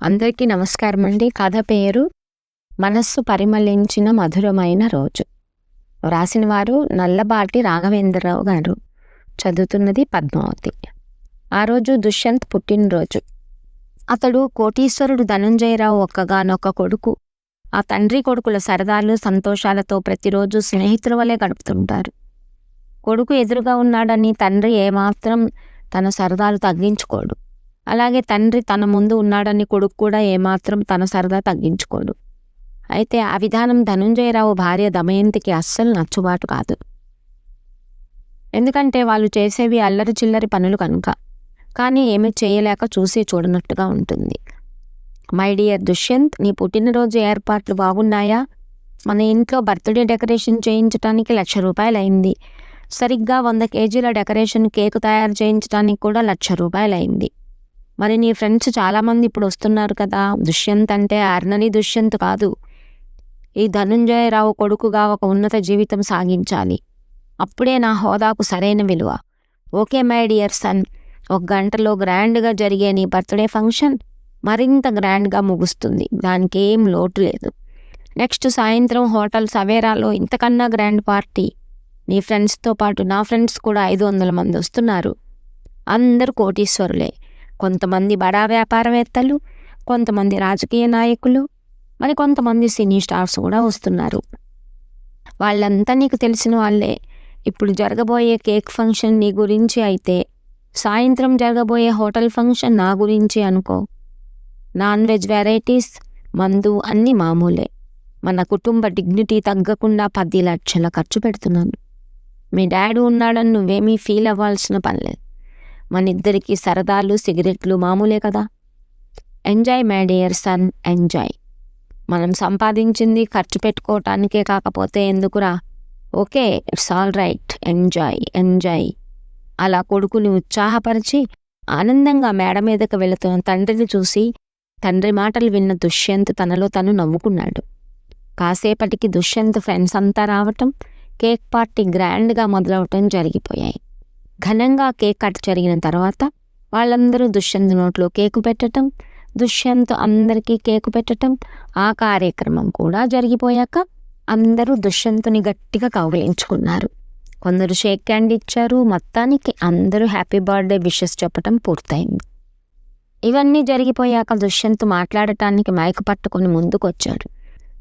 అందరికీ నమస్కారం అండి. కథ పేరు మనస్సు పరిమళించిన మధురమైన రోజు. రాసిన వారు నల్లబాటి రాఘవేంద్రరావు గారు. చదువుతున్నది పద్మావతి. ఆ రోజు దుష్యంత్ పుట్టినరోజు. అతడు కోటీశ్వరుడు ధనుంజయరావు ఒక్కగానొక్క కొడుకు. ఆ తండ్రి కొడుకుల సరదాలు సంతోషాలతో ప్రతిరోజు స్నేహితుల వలె గడుపుతుంటారు. కొడుకు ఎదురుగా ఉన్నాడని తండ్రి ఏమాత్రం తన సరదాలు తగ్గించుకోడు. అలాగే తండ్రి తన ముందు ఉన్నాడని కొడుకు కూడా ఏమాత్రం తన సరదా తగ్గించుకోడు. అయితే ఆ విధానం ధనుంజయరావు భార్య దమయంతికి అస్సలు నచ్చుబాటు కాదు. ఎందుకంటే వాళ్ళు చేసేవి అల్లరి చిల్లరి పనులు కనుక. కానీ ఏమీ చేయలేక చూసి చూడనట్టుగా ఉంటుంది. మై డియర్ దుష్యంత్, నీ పుట్టినరోజు ఏర్పాట్లు బాగున్నాయా? మన ఇంట్లో బర్త్డే డెకరేషన్ చేయించడానికి ₹1,00,000 అయింది. సరిగ్గా 100 కేజీల డెకరేషన్ కేకు తయారు చేయించడానికి కూడా ₹1,00,000 అయింది. మరి నీ ఫ్రెండ్స్ చాలామంది ఇప్పుడు వస్తున్నారు కదా. దుష్యంత్ అంటే ఆర్డినరీ దుష్యంత్ కాదు. ఈ ధనుంజయరావు కొడుకుగా ఒక ఉన్నత జీవితం సాగించాలి. అప్పుడే నా హోదాకు సరైన విలువ. ఓకే మై డియర్ సన్, 1 గంటలో గ్రాండ్గా జరిగే నీ బర్త్డే ఫంక్షన్ మరింత గ్రాండ్గా ముగుస్తుంది. దానికి ఏం లోటు లేదు. నెక్స్ట్ సాయంత్రం హోటల్ సవేరాలో ఇంతకన్నా గ్రాండ్ పార్టీ. నీ ఫ్రెండ్స్తో పాటు నా ఫ్రెండ్స్ కూడా 500 మంది వస్తున్నారు. అందరూ కోటీశ్వరులే. కొంతమంది బడా వ్యాపారవేత్తలు, కొంతమంది రాజకీయ నాయకులు, మరి కొంతమంది సినీ స్టార్స్ కూడా వస్తున్నారు. వాళ్ళంతా నీకు తెలిసిన వాళ్ళే. ఇప్పుడు జరగబోయే కేక్ ఫంక్షన్ నీ గురించి అయితే, సాయంత్రం జరగబోయే హోటల్ ఫంక్షన్ నా గురించి అనుకో. నాన్ వెజ్ వెరైటీస్, మందు అన్నీ మామూలే. మన కుటుంబ డిగ్నిటీ తగ్గకుండా 10 లక్షల ఖర్చు పెడుతున్నాను. మీ డాడీ ఉన్నాడని నువ్వేమీ ఫీల్ అవ్వాల్సిన పనిలేదు. మన ఇద్దరికి సరదాలు సిగరెట్లు మామూలే కదా. Enjoy my dear son, enjoy. మనం సంపాదించింది ఖర్చు పెట్టుకోవటానికే కాకపోతే ఎందుకురా? Okay, it's all right, enjoy enjoy. అలా కొడుకుని ఉత్సాహపరిచి ఆనందంగా మేడ మీదకు వెళుతున్న తండ్రిని చూసి తండ్రి మాటలు విన్న దుష్యంత్ తనలో తను నవ్వుకున్నాడు. కాసేపటికి దుష్యంత్ ఫ్రెండ్స్ అంతా రావటం, కేక్ పార్టీ గ్రాండ్గా మొదలవటం జరిగిపోయాయి. ఘనంగా కేక్ కట్ జరిగిన తర్వాత వాళ్ళందరూ దుష్యంత్ నోట్లో కేకు పెట్టడం, దుష్యంత్ అందరికీ కేకు పెట్టడం. ఆ కార్యక్రమం కూడా జరిగిపోయాక అందరూ దుష్యంతుని గట్టిగా కౌగిలించుకున్నారు. కొందరు షేక్ హ్యాండ్ ఇచ్చారు. మొత్తానికి అందరూ హ్యాపీ బర్త్డే విషెస్ చెప్పటం పూర్తయింది. ఇవన్నీ జరిగిపోయాక దుష్యంత్ మాట్లాడటానికి మైక్ పట్టుకుని ముందుకొచ్చాడు.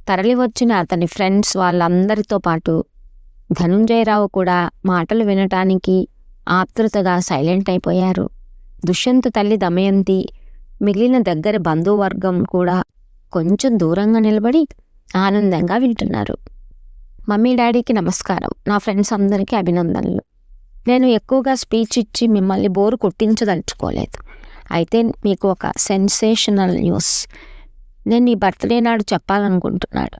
తరలి వచ్చిన అతని ఫ్రెండ్స్ వాళ్ళందరితో పాటు ధనుంజయరావు కూడా మాటలు వినటానికి ఆతృతగా సైలెంట్ అయిపోయారు. దుష్యంత్ తల్లి దమయంతి, మిగిలిన దగ్గర బంధువర్గం కూడా కొంచెం దూరంగా నిలబడి ఆనందంగా వింటున్నారు. మమ్మీ డాడీకి నమస్కారం, నా ఫ్రెండ్స్ అందరికీ అభినందనలు. నేను ఎక్కువగా స్పీచ్ ఇచ్చి మిమ్మల్ని బోరు కొట్టించదలుచుకోలేదు. అయితే మీకు ఒక సెన్సేషనల్ న్యూస్ నేను ఈ బర్త్డే నాడు చెప్పాలనుకుంటున్నాడు.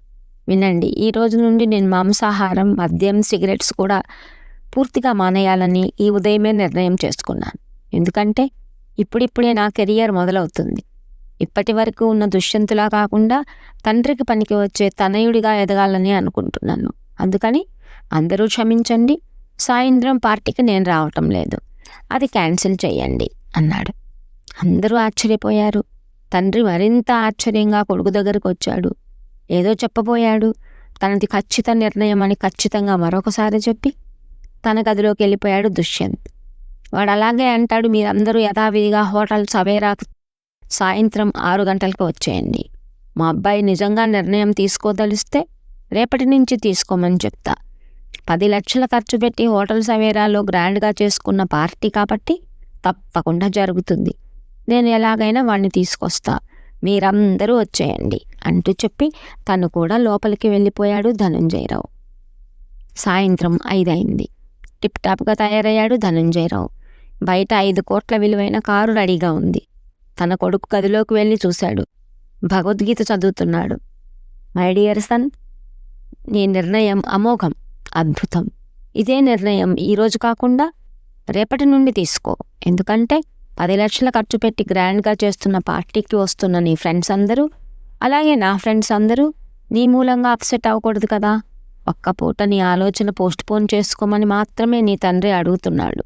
వినండి. ఈ రోజు నుండి నేను మాంసాహారం, మద్యం, సిగరెట్స్ కూడా పూర్తిగా మానేయాలని ఈ ఉదయమే నిర్ణయం చేసుకున్నాను. ఎందుకంటే ఇప్పుడిప్పుడే నా కెరియర్ మొదలవుతుంది. ఇప్పటి వరకు ఉన్న దుష్యంతులా కాకుండా తండ్రికి పనికి వచ్చే తనయుడిగా ఎదగాలని అనుకుంటున్నాను. అందుకని అందరూ క్షమించండి, సాయంత్రం పార్టీకి నేను రావటం లేదు, అది క్యాన్సిల్ చేయండి అన్నాడు. అందరూ ఆశ్చర్యపోయారు. తండ్రి మరింత ఆశ్చర్యంగా కొడుకు దగ్గరకు వచ్చాడు. ఏదో చెప్పబోయాడు. తనది ఖచ్చిత నిర్ణయం అని ఖచ్చితంగా మరొకసారి చెప్పి తన గదిలోకి వెళ్ళిపోయాడు దుష్యంత్. వాడు అలాగే అంటాడు, మీరందరూ యథావిధిగా హోటల్ సవేరాకు సాయంత్రం 6 గంటలకు వచ్చేయండి. మా అబ్బాయి నిజంగా నిర్ణయం తీసుకోదలిస్తే రేపటి నుంచి తీసుకోమని చెప్తా. 10 లక్షల ఖర్చు పెట్టి హోటల్ సవేరాలో గ్రాండ్గా చేసుకున్న పార్టీ కాబట్టి తప్పకుండా జరుగుతుంది. నేను ఎలాగైనా వాడిని తీసుకొస్తా, మీరందరూ వచ్చేయండి అంటూ చెప్పి తను కూడా లోపలికి వెళ్ళిపోయాడు ధనుంజయరావు. సాయంత్రం 5 అయింది. టిప్ టాప్గా తయారయ్యాడు ధనుంజయరావు. బయట 5 కోట్ల విలువైన కారు రెడీగా ఉంది. తన కొడుకు గదిలోకి వెళ్ళి చూశాడు. భగవద్గీత చదువుతున్నాడు. మై డియర్ సన్, నీ నిర్ణయం అమోఘం, అద్భుతం. ఇదే నిర్ణయం ఈరోజు కాకుండా రేపటి నుండి తీసుకో. ఎందుకంటే 10 లక్షల ఖర్చు పెట్టి గ్రాండ్గా చేస్తున్న పార్టీకి వస్తున్న నీ ఫ్రెండ్స్ అందరూ, అలాగే నా ఫ్రెండ్స్ అందరూ నీ మూలంగా అప్సెట్ అవ్వకూడదు కదా. ఒక్క పూట నీ ఆలోచన పోస్ట్ పోన్ చేసుకోమని మాత్రమే నీ తండ్రి అడుగుతున్నాడు.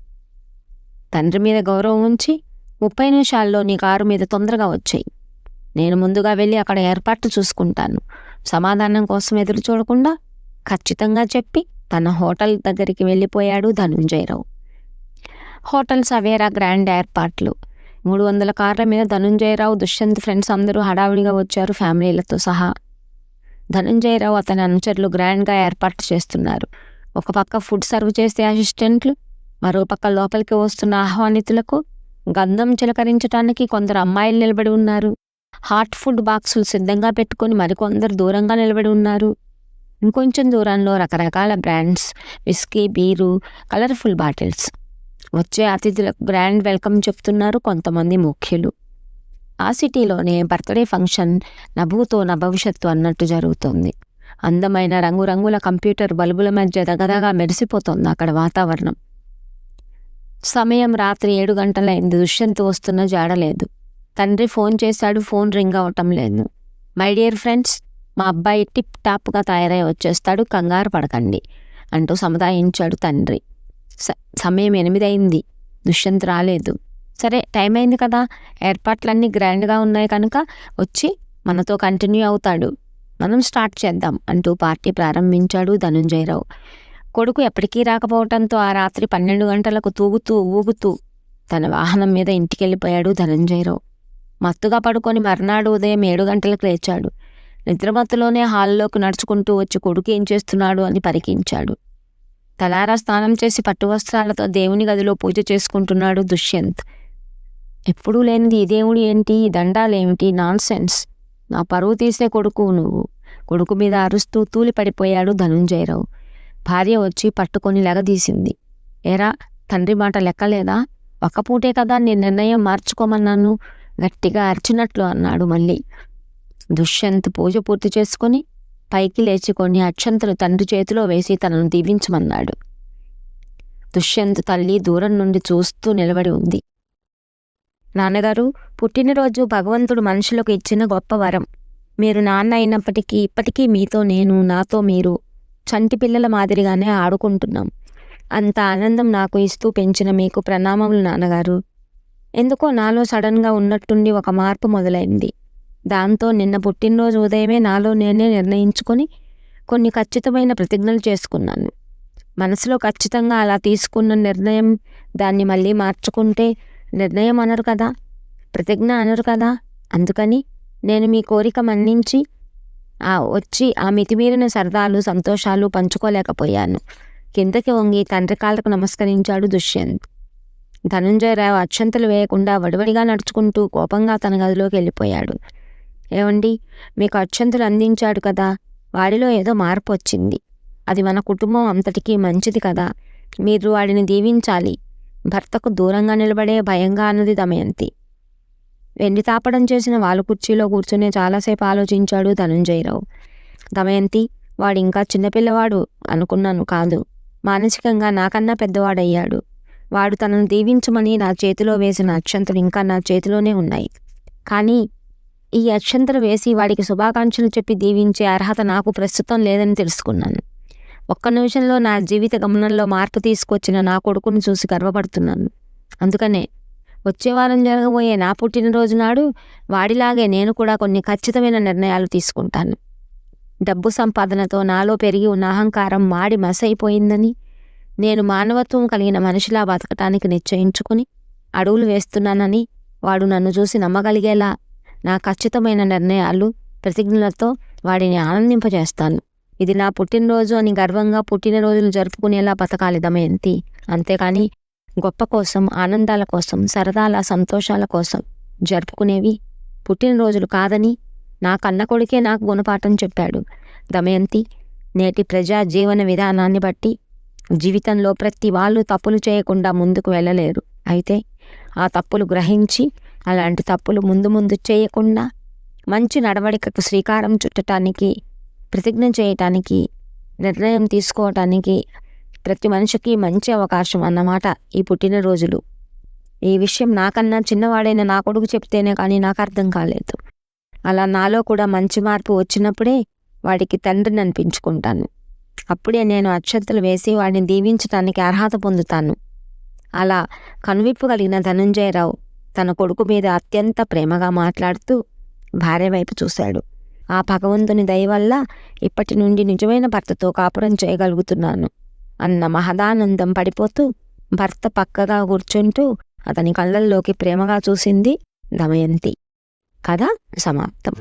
తండ్రి మీద గౌరవం ఉంచి 30 నిమిషాల్లో నీ కారు మీద తొందరగా వచ్చేయి. నేను ముందుగా వెళ్ళి అక్కడ ఏర్పాట్లు చూసుకుంటాను. సమాధానం కోసం ఎదురు చూడకుండా ఖచ్చితంగా చెప్పి తన హోటల్ దగ్గరికి వెళ్ళిపోయాడు ధనుంజయరావు. హోటల్ సవేరా గ్రాండ్ ఏర్పాట్లు. 300 కార్ల మీద ధనుంజయరావు, దుష్యంత్ ఫ్రెండ్స్ అందరూ హడావిడిగా వచ్చారు ఫ్యామిలీలతో సహా. ధనుంజయరావు అతని అనుచరులు గ్రాండ్గా ఏర్పాట్లు చేస్తున్నారు. ఒక పక్క ఫుడ్ సర్వ్ చేసే అసిస్టెంట్లు, మరోపక్క లోపలికి వస్తున్న ఆహ్వానితులకు గంధం చిలకరించడానికి కొందరు అమ్మాయిలు నిలబడి ఉన్నారు. హాట్ ఫుడ్ బాక్సులు సిద్ధంగా పెట్టుకొని మరికొందరు దూరంగా నిలబడి ఉన్నారు. ఇంకొంచెం దూరంలో రకరకాల brands, whisky, beer, colourful bottles. వచ్చే అతిథులకు గ్రాండ్ వెల్కమ్ చెప్తున్నారు కొంతమంది ముఖ్యులు. ఆ సిటీలోనే బర్త్డే ఫంక్షన్ నభూతో నభవిష్యత్తు అన్నట్టు జరుగుతోంది. అందమైన రంగురంగుల కంప్యూటర్ బల్బుల మధ్య దగదగా మెరిసిపోతోంది అక్కడ వాతావరణం. సమయం రాత్రి 7 గంటలైంది. దుష్యంత్ వస్తున్న జాడలేదు. తండ్రి ఫోన్ చేశాడు. ఫోన్ రింగ్ అవటం లేదు. మై డియర్ ఫ్రెండ్స్, మా అబ్బాయి టిప్ టాప్గా తయారై వచ్చేస్తాడు, కంగారు పడకండి అంటూ సముదాయించాడు తండ్రి. సమయం 8 అయింది. దుష్యంత్ రాలేదు. సరే, టైం అయింది కదా, ఏర్పాట్లన్నీ గ్రాండ్గా ఉన్నాయి కనుక వచ్చి మనతో కంటిన్యూ అవుతాడు, మనం స్టార్ట్ చేద్దాం అంటూ పార్టీ ప్రారంభించాడు ధనుంజయరావు. కొడుకు ఎప్పటికీ రాకపోవటంతో ఆ రాత్రి 12 గంటలకు తూగుతూ ఊగుతూ తన వాహనం మీద ఇంటికెళ్ళిపోయాడు ధనుంజయరావు. మత్తుగా పడుకొని మర్నాడు ఉదయం 7 గంటలకు లేచాడు. నిద్రమత్తులోనే హాల్లోకి నడుచుకుంటూ వచ్చి కొడుకు ఏం చేస్తున్నాడు అని పరికించాడు. తలారా స్నానం చేసి పట్టు వస్త్రాలతో దేవుని గదిలో పూజ చేసుకుంటున్నాడు దుష్యంత్. ఎప్పుడూ లేనిది ఈ దేవుడు ఏంటి, ఈ దండాలేమిటి, నాన్ సెన్స్, నా పరువు తీసే కొడుకు నువ్వు, కొడుకు మీద అరుస్తూ తూలి పడిపోయాడు ధనుంజయరావు. భార్య వచ్చి పట్టుకొని లెగదీసింది. ఏరా, తండ్రి మాట లెక్కలేదా, ఒక్కపూటే కదా నీ నిర్ణయం మార్చుకోమన్నాను, గట్టిగా అరిచినట్లు అన్నాడు మళ్ళీ. దుష్యంత్ పూజ పూర్తి చేసుకొని పైకి లేచి కొన్ని అక్షంతలు తండ్రి చేతిలో వేసి తనను దీవించమన్నాడు. దుష్యంత్ తల్లి దూరం నుండి చూస్తూ నిలబడి ఉంది. నాన్నగారు, పుట్టినరోజు భగవంతుడు మనుషులకు ఇచ్చిన గొప్ప వరం. మీరు నాన్న అయినప్పటికీ ఇప్పటికీ మీతో నేను, నాతో మీరు చంటి పిల్లల మాదిరిగానే ఆడుకుంటున్నాం. అంత ఆనందం నాకు ఇస్తూ పెంచిన మీకు ప్రణామములు నాన్నగారు. ఎందుకో నాలో సడన్గా ఉన్నట్టుండి ఒక మార్పు మొదలైంది. దాంతో నిన్న పుట్టినరోజు ఉదయమే నాలో నేనే నిర్ణయించుకొని కొన్ని ఖచ్చితమైన ప్రతిజ్ఞలు చేసుకున్నాను. మనసులో ఖచ్చితంగా అలా తీసుకున్న నిర్ణయం దాన్ని మళ్ళీ మార్చుకుంటే నిర్ణయం అనరు కదా, ప్రతిజ్ఞ అనరు కదా. అందుకని నేను మీ కోరిక మన్నించి వచ్చి ఆ మితిమీరిన సరదాలు సంతోషాలు పంచుకోలేకపోయాను. కిందకి వంగి తండ్రి కాళ్ళకు నమస్కరించాడు దుష్యంత్. ధనుంజయరావు అక్షంతలు వేయకుండా వడివడిగా నడుచుకుంటూ కోపంగా తన గదిలోకి వెళ్ళిపోయాడు. ఏమండి, మీకు అక్షంతలు అందించాడు కదా, వాడిలో ఏదో మార్పు వచ్చింది. అది మన కుటుంబం అంతటికీ మంచిది కదా, మీరు వాడిని దీవించాలి. భర్తకు దూరంగా నిలబడే భయంగా అన్నది దమయంతి. వెండి తాపడం చేసిన వాళ్ళ కుర్చీలో కూర్చునే చాలాసేపు ఆలోచించాడు ధనుంజయరావు. దమయంతి, వాడు ఇంకా చిన్నపిల్లవాడు అనుకున్నాను, కాదు, మానసికంగా నాకన్నా పెద్దవాడయ్యాడు. వాడు తనను దీవించమని నా చేతిలో వేసిన అక్షంతలు ఇంకా నా చేతిలోనే ఉన్నాయి. కానీ ఈ అక్షంతలు వేసి వాడికి శుభాకాంక్షలు చెప్పి దీవించే అర్హత నాకు ప్రస్తుతం లేదని తెలుసుకున్నాను. ఒక్క నిమిషంలో నా జీవిత గమనంలో మార్పు తీసుకొచ్చిన నా కొడుకుని చూసి గర్వపడుతున్నాను. అందుకనే వచ్చే వారం జరగబోయే నా పుట్టినరోజు నాడు వాడిలాగే నేను కూడా కొన్ని ఖచ్చితమైన నిర్ణయాలు తీసుకుంటాను. డబ్బు సంపాదనతో నాలో పెరిగి ఉన్న అహంకారం మాడి మసైపోయిందని, నేను మానవత్వం కలిగిన మనిషిలా బతకటానికి నిశ్చయించుకుని అడుగులు వేస్తున్నానని వాడు నన్ను చూసి నమ్మగలిగేలా నా ఖచ్చితమైన నిర్ణయాలు, ప్రతిజ్ఞలతో వాడిని ఆనందింపజేస్తాను. ఇది నా పుట్టినరోజు అని గర్వంగా పుట్టినరోజులు జరుపుకునేలా బతకాలి దమయంతి. అంతేకాని గొప్ప కోసం, ఆనందాల కోసం, సరదాల సంతోషాల కోసం జరుపుకునేవి పుట్టినరోజులు కాదని నా కన్న కొడుకే నాకు గుణపాఠం చెప్పాడు. దమయంతి, నేటి ప్రజా జీవన విధానాన్ని బట్టి జీవితంలో ప్రతి వాళ్ళు తప్పులు చేయకుండా ముందుకు వెళ్ళలేరు. అయితే ఆ తప్పులు గ్రహించి అలాంటి తప్పులు ముందు ముందు చేయకుండా మంచి నడవడికకు శ్రీకారం చుట్టడానికి, ప్రతిజ్ఞ చేయటానికి, నిర్ణయం తీసుకోవటానికి ప్రతి మనిషికి మంచి అవకాశం అన్నమాట ఈ పుట్టినరోజులు. ఈ విషయం నాకన్నా చిన్నవాడైన నా కొడుకు చెప్తేనే కానీ నాకు అర్థం కాలేదు. అలా నాలో కూడా మంచి మార్పు వచ్చినప్పుడే వాడికి తండ్రిని అనిపించుకుంటాను. అప్పుడే నేను అక్షంతలు వేసి వాడిని దీవించటానికి అర్హత పొందుతాను. అలా కనువిప్పు కలిగిన ధనుంజయరావు తన కొడుకు మీద అత్యంత ప్రేమగా మాట్లాడుతూ భార్య వైపు చూశాడు. ఆ భగవంతుని దయ వల్ల ఇప్పటి నుండి నిజమైన భర్తతో కాపురం చేయగలుగుతున్నాను అన్న మహదానందం పడిపోతూ భర్త పక్కగా కూర్చుంటూ అతని కళ్ళల్లోకి ప్రేమగా చూసింది దమయంతి. కథ సమాప్తం.